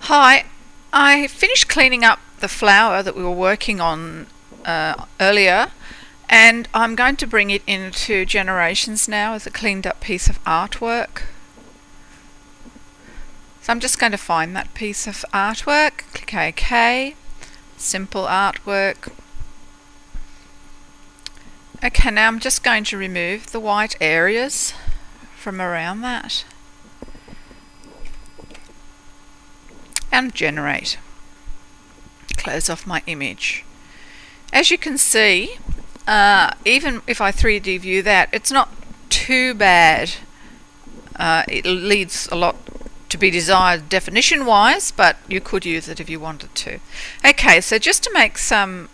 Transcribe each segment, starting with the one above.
Hi, I finished cleaning up the flower that we were working on earlier, and I'm going to bring it into Generations now as a cleaned up piece of artwork. So I'm just going to find that piece of artwork, click OK, simple artwork. Okay, now I'm just going to remove the white areas from around that and generate. Close off my image. As you can see, even if I 3D view that, it's not too bad. It leaves a lot to be desired definition wise, but you could use it if you wanted to. Okay, so just to make some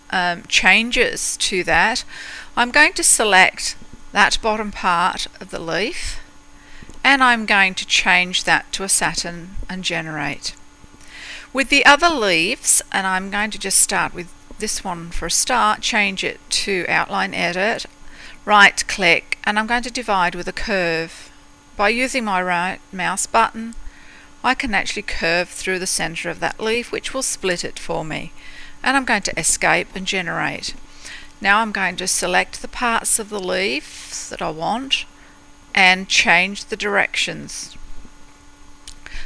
changes to that, I'm going to select that bottom part of the leaf and I'm going to change that to a satin and generate. With the other leaves, and I'm going to just start with this one for a start, change it to outline edit, right click, and I'm going to divide with a curve. By using my right mouse button, I can actually curve through the center of that leaf, which will split it for me. And I'm going to escape and generate. Now I'm going to select the parts of the leaves that I want and change the directions,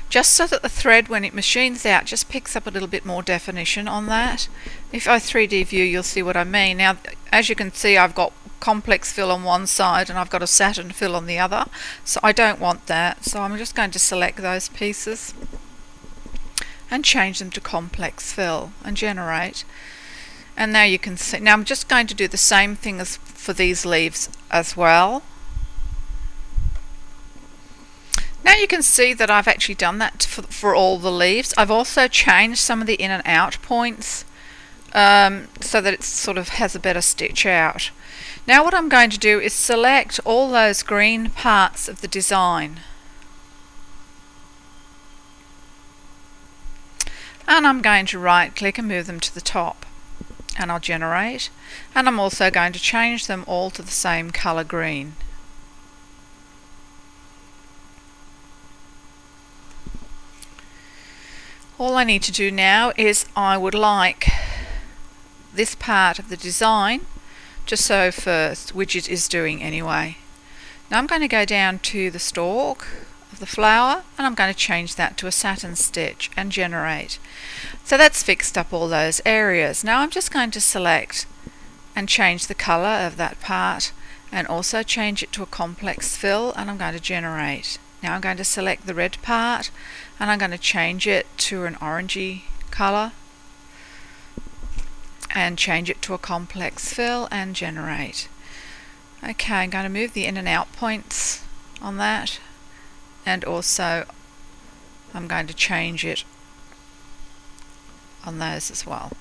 just so that the thread, when it machines out, just picks up a little bit more definition on that. If I 3D view, you'll see what I mean. Now, as you can see, I've got complex fill on one side and I've got a satin fill on the other, so I don't want that. So I'm just going to select those pieces and change them to complex fill and generate. And now you can see, now I'm just going to do the same thing as for these leaves as well. Now you can see that I've actually done that for all the leaves. I've also changed some of the in and out points so that it sort of has a better stitch out. Now what I'm going to do is select all those green parts of the design. And I'm going to right click and move them to the top. And I'll generate. And I'm also going to change them all to the same colour green. All I need to do now is I would like this part of the design to sew first, which it is doing anyway. Now I'm going to go down to the stalk of the flower and I'm going to change that to a satin stitch and generate. So that's fixed up all those areas. Now I'm just going to select and change the colour of that part and also change it to a complex fill, and I'm going to generate. Now I'm going to select the red part and I'm going to change it to an orangey colour and change it to a complex fill and generate. Okay, I'm going to move the in and out points on that, and also I'm going to change it on those as well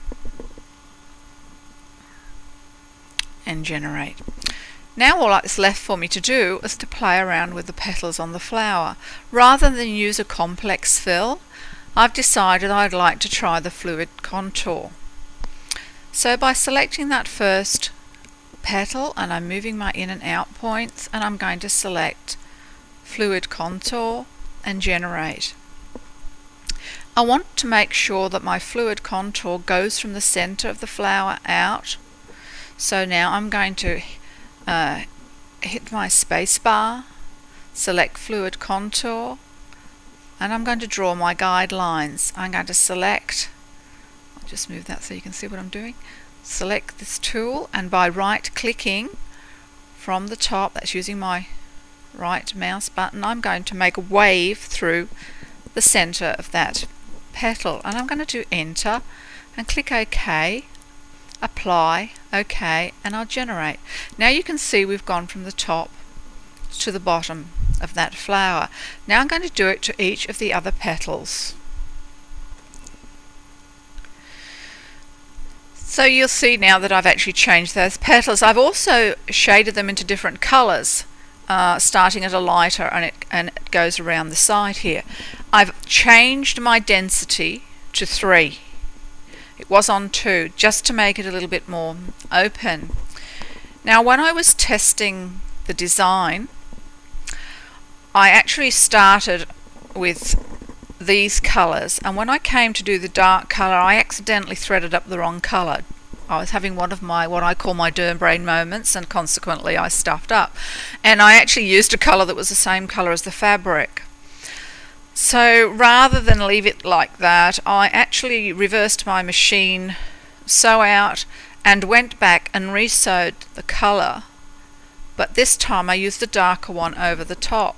and generate. Now all that's left for me to do is to play around with the petals on the flower. Rather than use a complex fill, I've decided I'd like to try the fluid contour. So by selecting that first petal, and I'm moving my in and out points, and I'm going to select fluid contour and generate. I want to make sure that my fluid contour goes from the center of the flower out. So now I'm going to hit my space bar, select fluid contour, and I'm going to draw my guidelines. I'm going to select, I'll just move that so you can see what I'm doing, select this tool, and by right clicking from the top, that's using my right mouse button, I'm going to make a wave through the center of that petal, and I'm going to do enter and click OK, apply, OK, and I'll generate. Now you can see we've gone from the top to the bottom of that flower. Now I'm going to do it to each of the other petals. So you'll see now that I've actually changed those petals. I've also shaded them into different colours, starting at a lighter, and it goes around the side here. I've changed my density to 3. It was on 2, just to make it a little bit more open. Now when I was testing the design, I actually started with these colours, and when I came to do the dark colour I accidentally threaded up the wrong colour. I was having one of my what I call my derm brain moments, and consequently I stuffed up, and I actually used a colour that was the same colour as the fabric. So rather than leave it like that, I actually reversed my machine sew out and went back and re-sewed the colour, but this time I used the darker one over the top,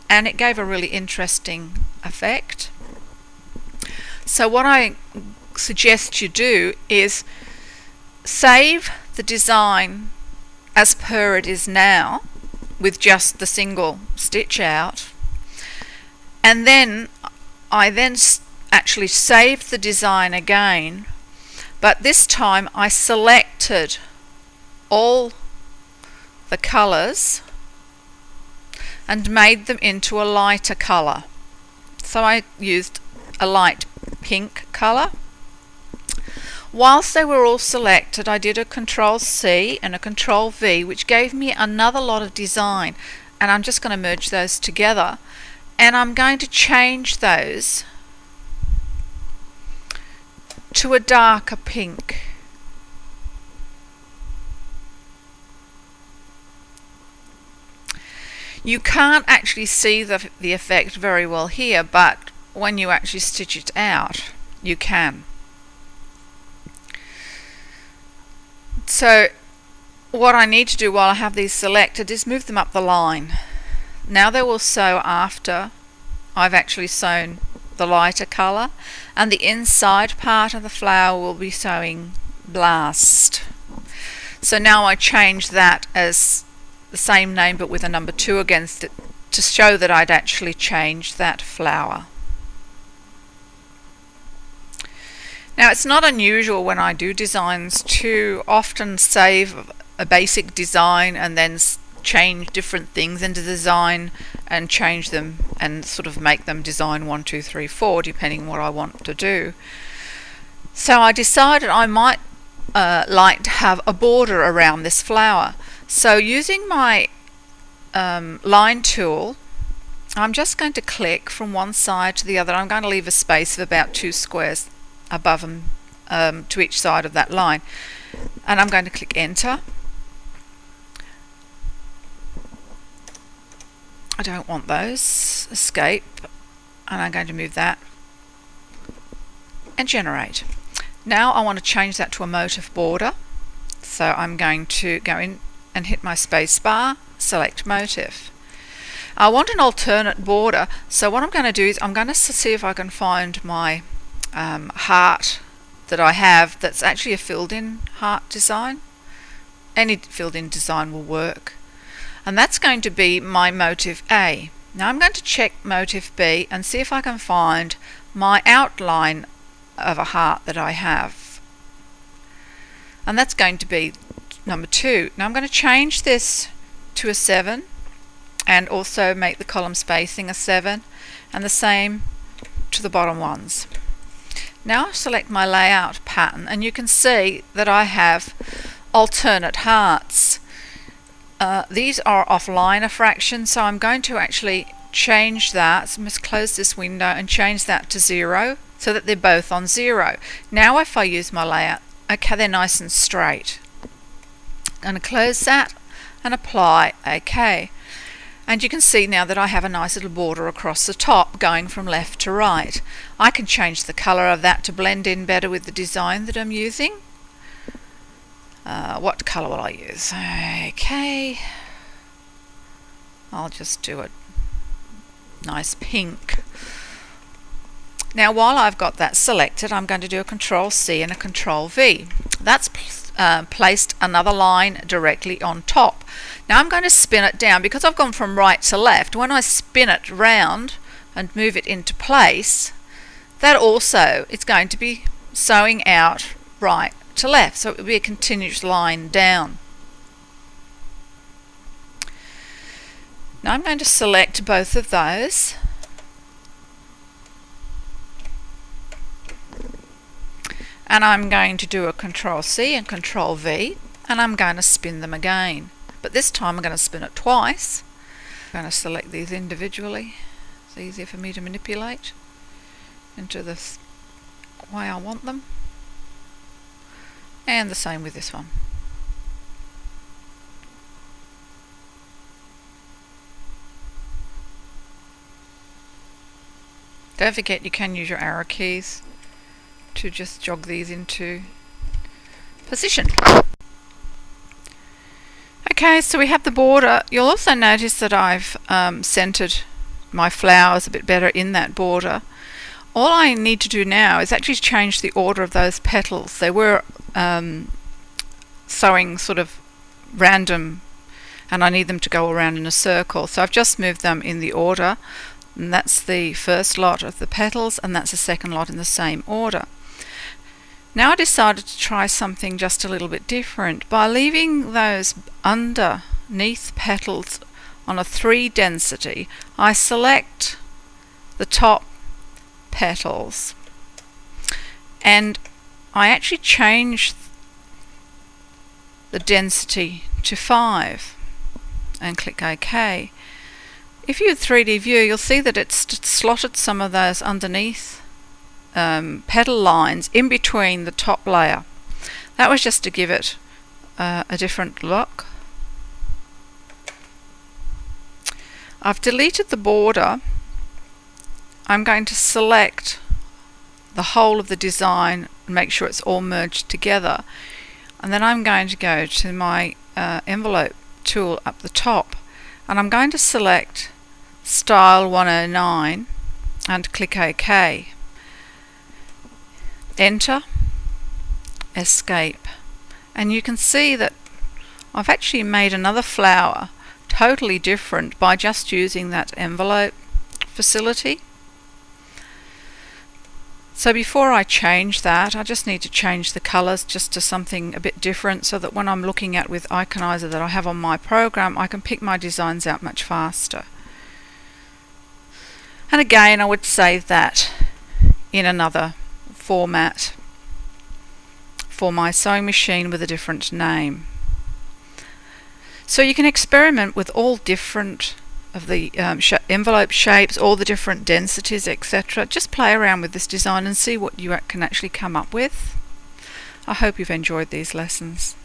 and it gave a really interesting effect. So what I suggest you do is save the design as per it is now with just the single stitch out, and then I actually saved the design again, but this time I selected all the colours and made them into a lighter colour. So I used a light pink colour. Whilst they were all selected, I did a Control C and a Control V, which gave me another lot of design, and I'm just going to merge those together, and I'm going to change those to a darker pink. You can't actually see the effect very well here, but when you actually stitch it out, you can. So what I need to do while I have these selected is move them up the line. Now they will sew after I've actually sewn the lighter colour, and the inside part of the flower will be sewing Blast. So now I change that as the same name but with a number 2 against it to show that I'd actually changed that flower. Now it's not unusual when I do designs to often save a basic design and then change different things into the design and change them and sort of make them design 1, 2, 3, 4 depending what I want to do. So I decided I might like to have a border around this flower. So using my line tool, I'm just going to click from one side to the other. I'm going to leave a space of about 2 squares above them to each side of that line, and I'm going to click enter. I don't want those, escape, and I'm going to move that and generate. Now I want to change that to a motif border, so I'm going to go in and hit my space bar, select motif. I want an alternate border, so what I'm going to do is I'm going to see if I can find my heart that I have that's actually a filled in heart design. Any filled in design will work, and that's going to be my motif A. Now I'm going to check motif B and see if I can find my outline of a heart that I have, and that's going to be number 2. Now I'm going to change this to a 7 and also make the column spacing a 7, and the same to the bottom ones. Now I select my layout pattern, and you can see that I have alternate hearts. These are offline a fraction, so I'm going to actually change that. So I must close this window and change that to 0 so that they're both on 0. Now if I use my layout, okay, they're nice and straight. I'm going to close that and apply OK. And you can see now that I have a nice little border across the top going from left to right. I can change the colour of that to blend in better with the design that I'm using. What colour will I use? Okay, I'll just do a nice pink. Now while I've got that selected, I'm going to do a Control C and a Control V. That's placed another line directly on top. Now I'm going to spin it down because I've gone from right to left. When I spin it round and move it into place, that also it's going to be sewing out right to left, so it will be a continuous line down. Now I'm going to select both of those and I'm going to do a Control C and Control V, and I'm going to spin them again, but this time I'm going to spin it twice. I'm going to select these individually, it's easier for me to manipulate. into the way I want them, and the same with this one. Don't forget you can use your arrow keys to just jog these into position. Okay, so we have the border. You'll also notice that I've centered my flowers a bit better in that border. All I need to do now is actually change the order of those petals. They were sewing sort of random, and I need them to go around in a circle. So I've just moved them in the order, and that's the first lot of the petals, and that's the second lot in the same order. Now I decided to try something just a little bit different by leaving those underneath petals on a 3 density. I select the top petals and I actually change the density to 5 and click OK. If you 3D view, you'll see that it's slotted some of those underneath petal lines in between the top layer. That was just to give it a different look. I've deleted the border. I'm going to select the whole of the design and make sure it's all merged together, and then I'm going to go to my envelope tool up the top, and I'm going to select Style 109 and click OK. Enter, escape, and you can see that I've actually made another flower totally different by just using that envelope facility. So before I change that, I just need to change the colors just to something a bit different, so that when I'm looking at with Iconizer that I have on my program, I can pick my designs out much faster. And again, I would save that in another format for my sewing machine with a different name. So you can experiment with all different of the envelope shapes, all the different densities, etc. Just play around with this design and see what you can actually come up with. I hope you've enjoyed these lessons.